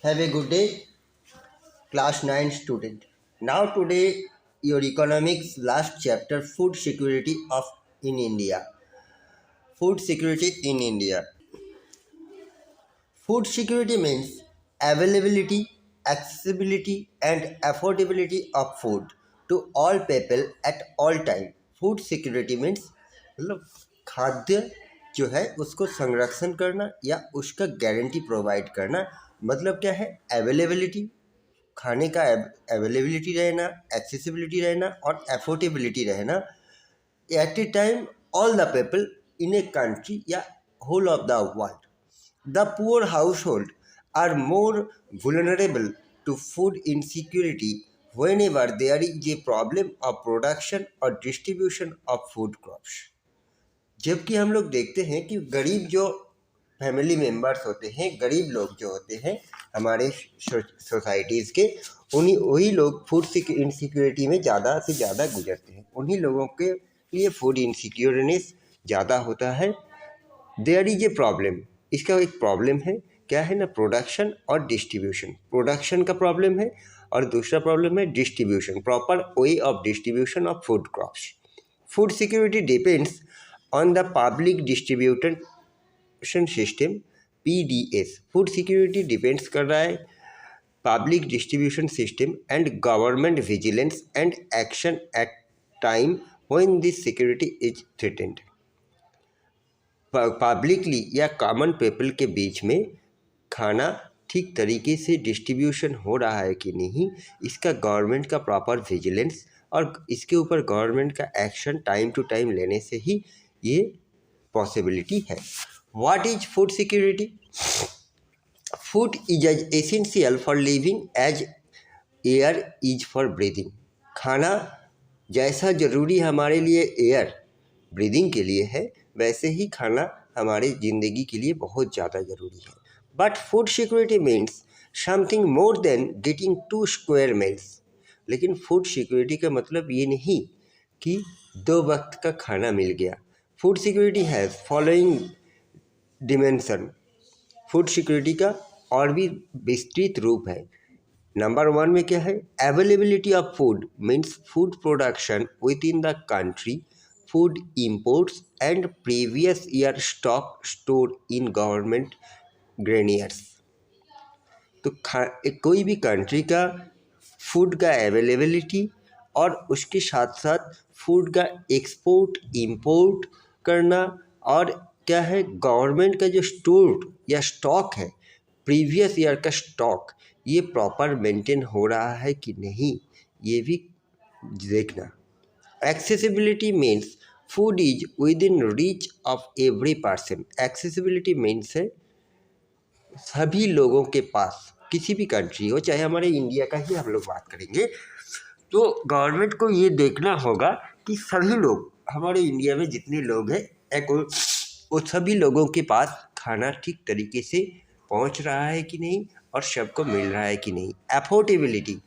Have a good day, class 9 student. Now today your economics last chapter food security of in India. Food security in India. Food security means availability, accessibility and affordability of food to all people at all time. Food security means मतलब खाद्य जो है उसको संरक्षण करना या उसका guarantee provide करना। मतलब क्या है? अवेलेबिलिटी, खाने का अवेलेबिलिटी रहना, एक्सेसिबिलिटी रहना और अफोर्डेबिलिटी रहना at a time all the people in a country या whole of the world. The poor household are more vulnerable to food insecurity whenever there is a problem of production or distribution of food crops. जबकि हम लोग देखते हैं कि गरीब जो family members होते हैं, गरीब लोग जो होते हैं हमारे सोसाइटीज़ के, उन्हीं वही लोग फूड इनसिक्योरिटी में ज़्यादा से ज़्यादा गुजरते हैं. उन्हीं लोगों के लिए फूड इनसिक्योरनेस ज़्यादा होता है. देयर इज ए प्रॉब्लम, इसका एक प्रॉब्लम है. क्या है ना? प्रोडक्शन और डिस्ट्रीब्यूशन. प्रोडक्शन का प्रॉब्लम है और दूसरा प्रॉब्लम है distribution, proper way of distribution of food crops. Food security depends on the public distribution system PDS. Food security depends कर रहा है public distribution system and government vigilance and action at time when this security is threatened. Publicly या common people के बीच में खाना ठीक तरीके से डिस्ट्रीब्यूशन हो रहा है कि नहीं, इसका गवर्नमेंट का प्रॉपर विजिलेंस और इसके ऊपर गवर्नमेंट का एक्शन टाइम टू टाइम लेने से ही ये पॉसिबिलिटी है. What is food security? Food is as essential for living as air is for breathing. खाना जैसा ज़रूरी हमारे लिए एयर ब्रीदिंग के लिए है, वैसे ही खाना हमारे ज़िंदगी के लिए बहुत ज़्यादा ज़रूरी है. But food security means something more than getting 2 square meals. लेकिन फूड सिक्योरिटी का मतलब ये नहीं कि 2 वक्त का खाना मिल गया. Food security has following dimension. Food security का और भी विस्तृत रूप है. नंबर 1 में क्या है? Availability of food means food production with in the country, food imports and previous year stock stored in government granaries. तो कोई भी कंट्री का फूड का अवेलेबिलिटी और उसके साथ साथ फूड का एक्सपोर्ट इंपोर्ट करना और क्या है, गवर्नमेंट का जो स्टोर या स्टॉक है, प्रीवियस ईयर का स्टॉक, ये प्रॉपर मेंटेन हो रहा है कि नहीं, ये भी देखना. Accessibility means food is with in reach of every person. Accessibility means है सभी लोगों के पास, किसी भी कंट्री हो, चाहे हमारे इंडिया का ही हम लोग बात करेंगे, तो गवर्नमेंट को ये देखना होगा कि सभी लोग, हमारे इंडिया में जितने लोग हैं, वो सभी लोगों के पास खाना ठीक तरीके से पहुंच रहा है कि नहीं और सबको मिल रहा है कि नहीं. Affordability.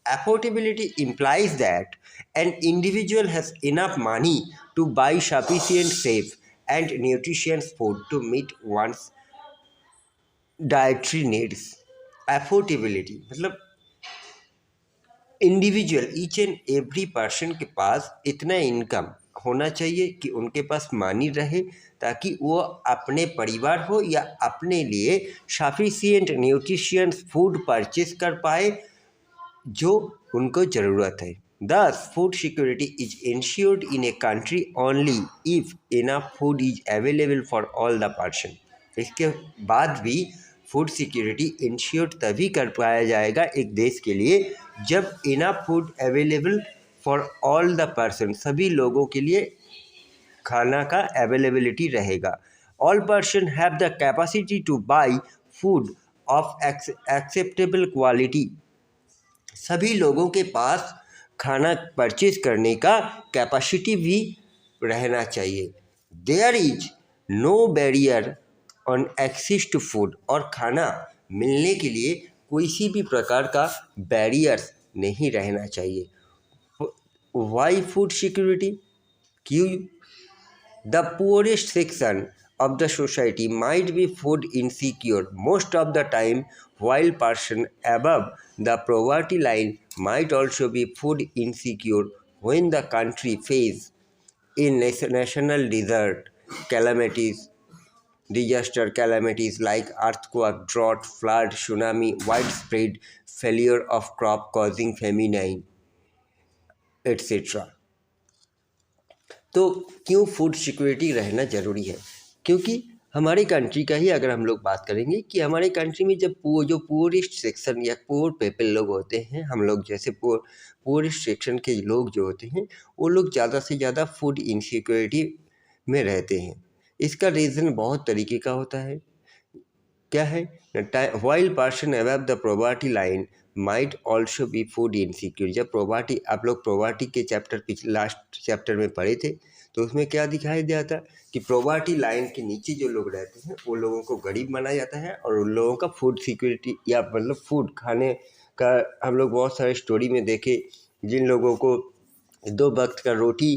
Affordability implies that an individual has enough money to buy sufficient safe and nutritious food to meet one's dietary needs. Affordability मतलब individual, each and every person के पास इतना इनकम होना चाहिए कि उनके पास मनी रहे ताकि वो अपने परिवार हो या अपने लिए सफिशिएंट न्यूट्रिशियस फूड परचेज कर पाए जो उनको ज़रूरत है. Thus, food security is ensured in a country only if enough food is available for all the person. इसके बाद भी फूड सिक्योरिटी इंश्योर्ड तभी कर पाया जाएगा एक देश के लिए जब enough food available for all the person, सभी लोगों के लिए खाना का अवेलेबिलिटी रहेगा. All person have the capacity two by food of acceptable quality. सभी लोगों के पास खाना परचेज करने का कैपेसिटी भी रहना चाहिए. There is no barrier on access to food. और खाना मिलने के लिए किसी भी प्रकार का बैरियर्स नहीं रहना चाहिए. Why food security? क्यों? The poorest section of the society might be food insecure most of the time, while person above the poverty line might also be food insecure when the country faces a national disaster calamities like earthquake, drought, flood, tsunami, widespread failure of crop causing famine, etc. तो क्यों food security रहना ज़रूरी है? क्योंकि हमारी country का ही अगर हम लोग बात करेंगे कि हमारे कंट्री में जब जो पुअरेस्ट सेक्शन या पुअर पीपल लोग होते हैं, हम लोग जैसे पुअरेस्ट सेक्शन के लोग जो होते हैं, वो लोग ज़्यादा से ज़्यादा फूड इनसिक्योरिटी में रहते हैं। इसका रीज़न बहुत तरीके का होता है। क्या है? While person above the poverty line might also be food insecure. जब पॉवर्टी, आप लोग पॉवर्टी के लास्ट चैप्टर में पढ़े थे, तो उसमें क्या दिखाई दिया था कि पॉवर्टी लाइन के नीचे जो लोग रहते हैं वो लोगों को गरीब माना जाता है और उन लोगों का फूड सिक्योरिटी या मतलब फूड खाने का हम लोग बहुत सारे स्टोरी में देखे, जिन लोगों को 2 वक्त का रोटी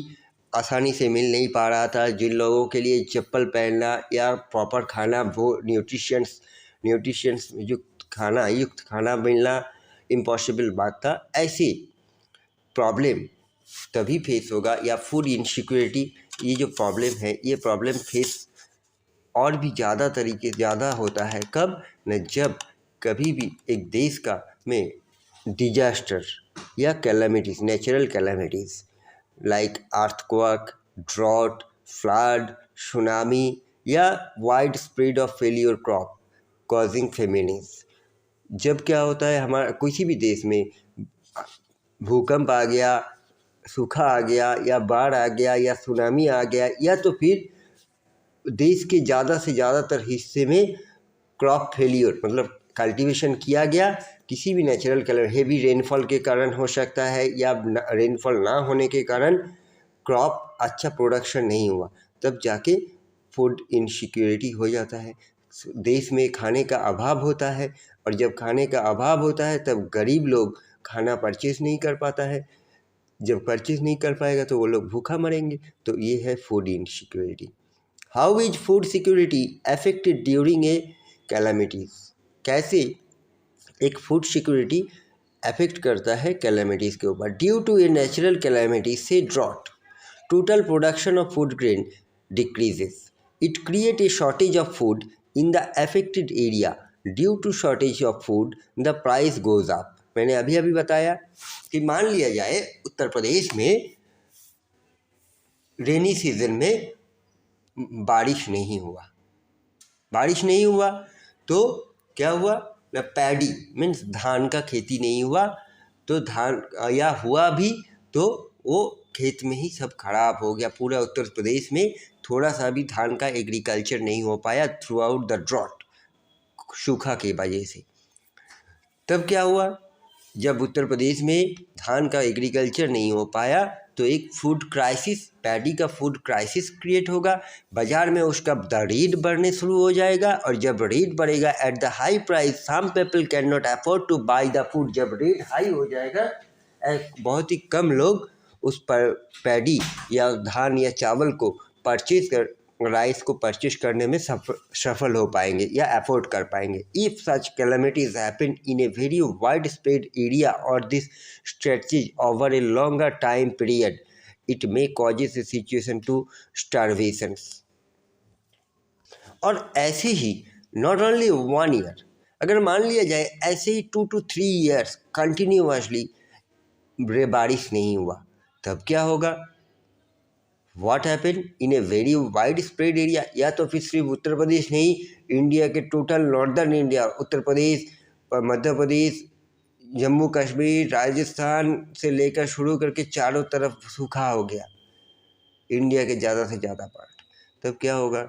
आसानी से मिल नहीं पा रहा था, जिन लोगों के लिए चप्पल पहनना या प्रॉपर खाना, वो न्यूट्रिशंस युक्त खाना मिलना इम्पॉसिबल बात था। ऐसे प्रॉब्लम तभी फेस होगा, या फूड इनसिक्योरिटी, ये जो प्रॉब्लम है, ये प्रॉब्लम फेस और भी ज़्यादा होता है कब न, जब कभी भी एक देश का में डिजास्टर या calamities, natural calamities like earthquake, drought, flood, tsunami या wide spread of failure crop causing famines. जब क्या होता है, हमारा किसी भी देश में भूकंप आ गया, सूखा आ गया या बाढ़ आ गया या सुनामी आ गया, या तो फिर देश के ज़्यादा से ज़्यादातर हिस्से में क्रॉप फेलियर, मतलब कल्टीवेशन किया गया, किसी भी नेचुरल कलर हेवी रेनफॉल के कारण हो सकता है या रेनफॉल ना होने के कारण क्रॉप अच्छा प्रोडक्शन नहीं हुआ, तब जाके फूड इनसिक्योरिटी हो जाता है। देश में खाने का अभाव होता है, और जब खाने का अभाव होता है तब गरीब लोग खाना परचेज नहीं कर पाता है। जब परचेज नहीं कर पाएगा तो वो लोग भूखा मरेंगे। तो ये है food insecurity. How is food security affected during a calamities? कैसे एक फूड सिक्योरिटी अफेक्ट करता है कैलामिटीज़ के ऊपर? Due to a natural calamity से drought, total production of food grain decreases. It creates a shortage of food in the affected area. Due to shortage of food, the price goes up. मैंने अभी बताया कि मान लिया जाए उत्तर प्रदेश में rainy season में बारिश नहीं हुआ तो क्या हुआ ना, पैडी मीन्स धान का खेती नहीं हुआ, तो धान या हुआ भी तो वो खेत में ही सब खराब हो गया। पूरा उत्तर प्रदेश में थोड़ा सा भी धान का एग्रीकल्चर नहीं हो पाया थ्रू आउट द ड्रॉट, सूखा की वजह से। तब क्या हुआ, जब उत्तर प्रदेश में धान का एग्रीकल्चर नहीं हो पाया तो एक फूड क्राइसिस, पैडी का फूड क्राइसिस क्रिएट होगा। बाज़ार में उसका रेट बढ़ने शुरू हो जाएगा, और जब रेट बढ़ेगा at the high price, some people can not afford to buy the food. जब रेट हाई हो जाएगा, बहुत ही कम लोग उस पर पैडी या धान या चावल को राइस को परचेज करने में सफल हो पाएंगे या अफोर्ड कर पाएंगे। If such calamities happen in a very wide spread area और this stretches over a longer time period, it may causes a situation to starvation. और ऐसे ही नॉट ओनली 1 ईयर, अगर मान लिया जाए ऐसे ही 2 to 3 ईयर्स कंटिन्यूसली बारिश नहीं हुआ, तब क्या होगा? What happen in a very wide spread area. या तो फिर सिर्फ उत्तर प्रदेश नहीं, इंडिया के total northern India, Uttar Pradesh, Madhya Pradesh, Jammu Kashmir, Rajasthan से लेकर शुरू करके चारों तरफ सूखा हो गया, इंडिया के ज़्यादा से ज़्यादा पार्ट। तब क्या होगा?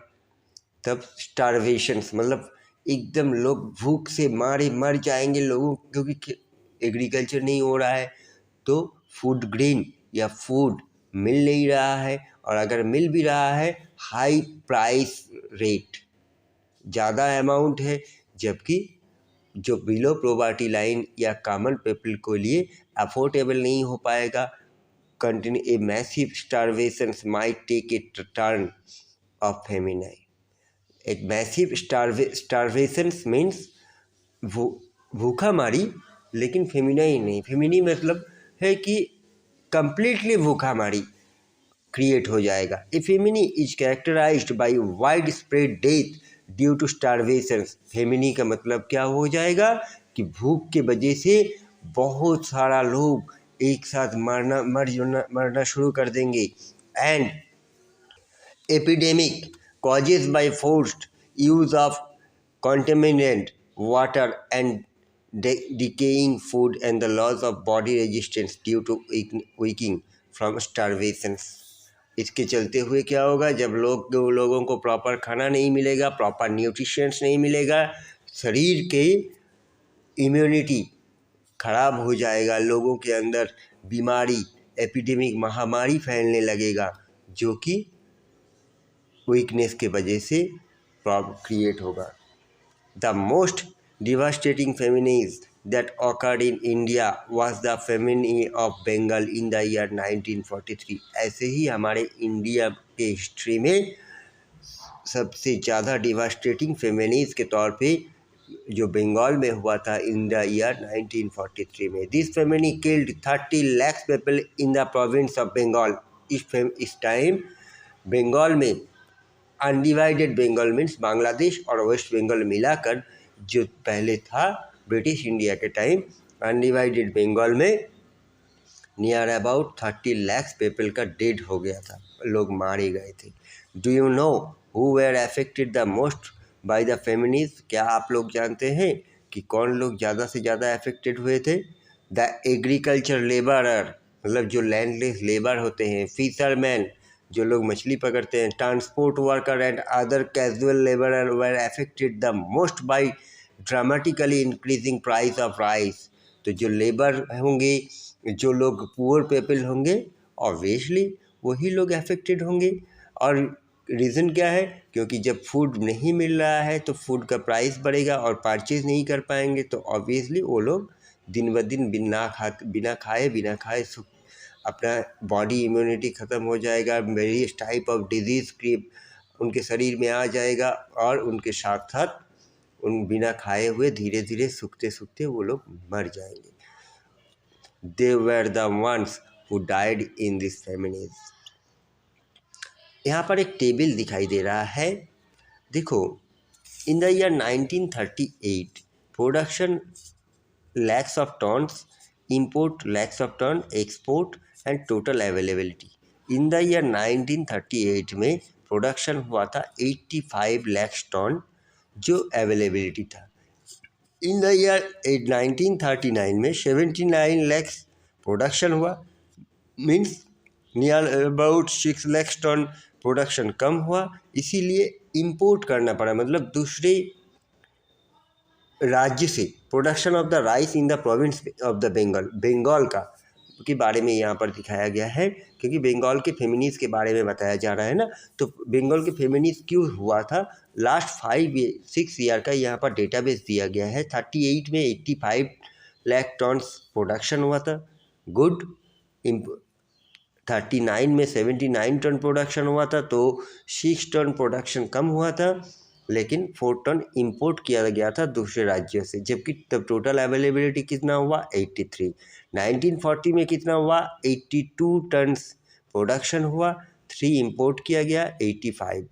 तब स्टारवेशंस, मतलब एकदम लोग भूख से मारे मर जाएंगे लोगों, क्योंकि एग्रीकल्चर नहीं हो रहा है, तो फूड ग्रेन या फूड मिल नहीं रहा है, और अगर मिल भी रहा है हाई प्राइस रेट, ज़्यादा अमाउंट है, जबकि जो बिलो पॉवर्टी लाइन या कॉमन पीपल को लिए अफोर्डेबल नहीं हो पाएगा। Continue a massive starvation might take a turn of feminine. एक मैसिव स्टारवेशन मीन्स भूखा मारी, लेकिन फेमिनाइन नहीं। फेमिनी मतलब है कि कंप्लीटली भूखा मारी क्रिएट हो जाएगा। A famine is characterised by wide spread death due to starvation. Famine का मतलब क्या हो जाएगा कि भूख के वजह से बहुत सारा लोग एक साथ मरना शुरू कर देंगे। And epidemic causes by forced use of contaminated water and decaying food and the loss of body resistance due to weakening from starvation। इसके चलते हुए क्या होगा, जब लोगों को प्रॉपर खाना नहीं मिलेगा, प्रॉपर न्यूट्रिशंस नहीं मिलेगा, शरीर के इम्यूनिटी खराब हो जाएगा, लोगों के अंदर बीमारी एपिडेमिक महामारी फैलने लगेगा, जो कि वीकनेस के वजह से प्रॉब्लम क्रिएट होगा। The most devastating famines that occurred in India was the famine of Bengal in the year 1943। ऐसे ही हमारे इंडिया के हिस्ट्री में सबसे ज़्यादा डिवास्टेटिंग फेमिनीज के तौर पे जो बंगाल में हुआ था इन द ईयर 1943 में। This famine killed 30 lakh people in the province of Bengal. इस टाइम बंगाल में अनडिवाइडेड बंगाल मीन्स बांग्लादेश और वेस्ट बंगाल मिलाकर जो पहले था ब्रिटिश इंडिया के टाइम, अनडिवाइडेड बंगाल में नियर अबाउट 30 लाख पीपल का डेड हो गया था, लोग मारे गए थे। Do you know who were affected the most by the famines? क्या आप लोग जानते हैं कि कौन लोग ज़्यादा से ज़्यादा अफेक्टेड हुए थे? द एग्रीकल्चर लेबरर, मतलब जो लैंडलेस लेबर होते हैं, फिशरमैन जो लोग मछली पकड़ते हैं, transport worker and other casual labourer were affected the most by dramatically increasing price of rice. तो जो लेबर होंगे, जो लोग पुअर पीपल होंगे, ऑब्वियसली वही लोग अफेक्टेड होंगे। और रीज़न क्या है? क्योंकि जब फूड नहीं मिल रहा है तो फूड का प्राइस बढ़ेगा और परचेज नहीं कर पाएंगे, तो ऑब्वियसली वो लोग दिन ब दिन बिना खाए अपना बॉडी इम्यूनिटी ख़त्म हो जाएगा, वेरियस टाइप ऑफ डिजीज़ की उनके शरीर में आ जाएगा, और उनके साथ साथ उन बिना खाए हुए धीरे धीरे सूखते वो लोग मर जाएंगे। They were the ones who died in this famines. यहाँ पर एक टेबल दिखाई दे रहा है, देखो। In the year 1938 production lakhs of tons, import lakhs of ton, export and total availability। In the year 1938 में प्रोडक्शन हुआ था 85 लाख टन, जो अवेलेबिलिटी था। इन द ईयर 1939 में 79 लाख प्रोडक्शन हुआ, means near about 6 lakh ton production कम हुआ, इसीलिए इंपोर्ट करना पड़ा, मतलब दूसरे राज्य से production of the rice in the province of the Bengal का के बारे में यहाँ पर दिखाया गया है, क्योंकि बंगाल के फेमिनीज के बारे में बताया जा रहा है ना। तो बंगाल के फेमिनीज क्यों हुआ था, लास्ट 5-6 ईयर का यहाँ पर डेटाबेस दिया गया है। 38 में 85 लाख टन्स प्रोडक्शन हुआ था, गुड। 39 में 79 टन प्रोडक्शन हुआ था, तो 6 टन प्रोडक्शन कम हुआ था, लेकिन 4 टन इंपोर्ट किया गया था दूसरे राज्यों से, जबकि तब टोटल अवेलेबिलिटी कितना हुआ 83। 1940 में कितना हुआ 82 टन्स प्रोडक्शन हुआ, 3 इंपोर्ट किया गया 85।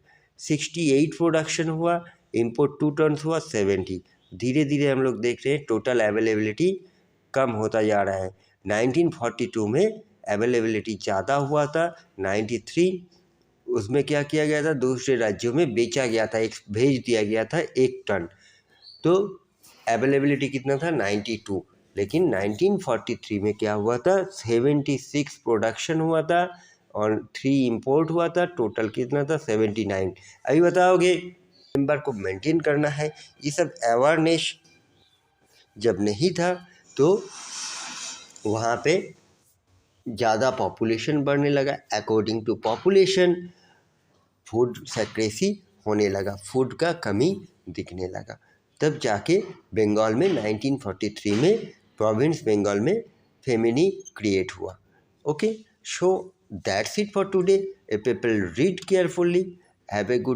68 प्रोडक्शन हुआ, इंपोर्ट 2 टन्स हुआ 70। धीरे धीरे हम लोग देख रहे हैं टोटल अवेलेबिलिटी कम होता जा रहा है। 1942 में अवेलेबिलिटी ज़्यादा हुआ था, 93 उसमें क्या किया गया था, दूसरे राज्यों में बेचा गया था, एक भेज दिया गया था 1 टन, तो अवेलेबिलिटी कितना था 92। लेकिन 1943 में क्या हुआ था 76 प्रोडक्शन हुआ था और 3 इंपोर्ट हुआ था, टोटल कितना था 79। अभी बताओगे नंबर को मेंटेन करना है, ये सब अवेयरनेस जब नहीं था तो वहाँ पे ज़्यादा पॉपुलेशन बढ़ने लगा, according to population food scarcity होने लगा, फूड का कमी दिखने लगा, तब जाके बंगाल में 1943 में प्रोविंस बंगाल में फेमिनी क्रिएट हुआ। Okay, so that's it for today. People read carefully, have a good